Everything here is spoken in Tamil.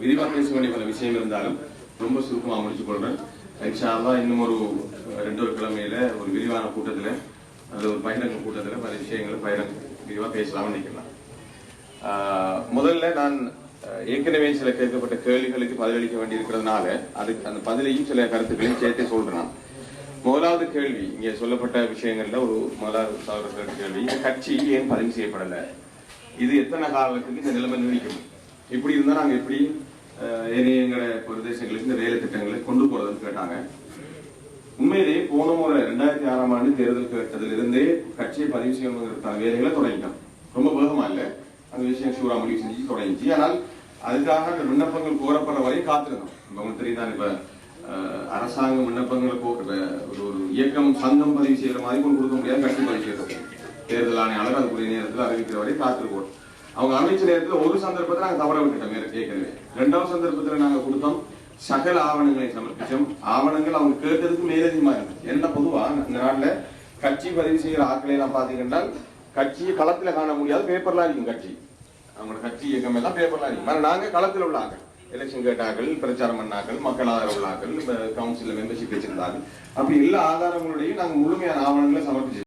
விரிவாக பேச வேண்டிய பல விஷயம் இருந்தாலும் ரொம்ப சுருக்கமாக முடிச்சு கொள்றேன். இன்ஷா அல்லாஹ் இன்னும் ஒரு 2 கிழமையில ஒரு விரிவான கூட்டத்தில் அல்லது ஒரு பகிரங்க கூட்டத்தில் பல விஷயங்களை விரிவாக பேசலாம்னு நினைக்கலாம். முதல்ல நான் ஏற்கனவே சில கேட்கப்பட்ட கேள்விகளுக்கு பதிலளிக்க வேண்டி இருக்கிறதுனால அதுக்கு அந்த பதிலையும் சில கருத்துக்களையும் சேர்த்து சொல்றேன். முதலாவது கேள்வி, இங்கே சொல்லப்பட்ட விஷயங்கள்ல ஒரு முதலாவது சகோதரர்கள் கேள்வி, இந்த கட்சி ஏன் பதிவு செய்யப்படலை, இது எத்தனை காலத்துக்கு இந்த நிலைமை நீடிக்கும், இப்படி இருந்தா நாங்க எப்படி எங்களோட பிரதேசங்களுக்கு இந்த வேலை திட்டங்களை கொண்டு போறதுன்னு கேட்டாங்க. உண்மையிலேயே போன முறை 2006ஆம் ஆண்டு தேர்தல் கேட்டதிலிருந்தே கட்சியை பதிவு செய்யணுங்கிறதுக்கான வேலைகளை தொடங்கிட்டோம். ரொம்ப வேகமா இல்லை, அந்த விஷயம் சூறா முடிவு செஞ்சு தொடங்கிச்சு. ஆனால் அதுக்காக அந்த விண்ணப்பங்கள் கோரப்படுற வரையும் காத்திருந்தோம். உங்களுக்கு தெரியுதான், இப்ப அரசாங்க விண்ணப்பங்களை ஒரு இயக்கம் சங்கம் பதிவு செய்யற மாதிரி கொண்டு கொடுக்க முடியாது, கட்சி பதிவு செய்யறது தேர்தல் ஆணையாளர் அதுக்குரிய நேரத்தில் அறிவிக்கிற வரை காத்திருக்கோம். அவங்க அமைச்ச நேரத்தில் ஒரு சந்தர்ப்பத்தை நாங்கள் தவற விட்டுட்டோம் ஏற்கனவே. 2வது சந்தர்ப்பத்தில் நாங்கள் கொடுத்தோம், சகல ஆவணங்களை சமர்ப்பிச்சோம். ஆவணங்கள் அவங்க கேட்டதுக்கு மேலதிகமா இருந்துச்சு. என்ன பொதுவா இந்த நாட்டுல கட்சி பதிவு செய்கிற ஆட்களை எல்லாம் பாத்தீங்கன்னா கட்சியை களத்துல காண முடியாது, பேப்பர்லாம் இருக்கும். கட்சி அவங்களோட கட்சி இயக்கம் எல்லாம் பேப்பர்லாம் இருக்கும். நாங்க களத்தில் உள்ள ஆக்கள், எலெக்ஷன் கேட்டார்கள், பிரச்சாரம் பண்ணார்கள், மக்கள் ஆதரவு உள்ளார்கள், கவுன்சில் மெம்பர்ஷிப் வச்சிருந்தார்கள். அப்படி எல்லா ஆதாரங்களோடையும் நாங்கள் முழுமையான ஆவணங்களை சமர்ப்பிச்சு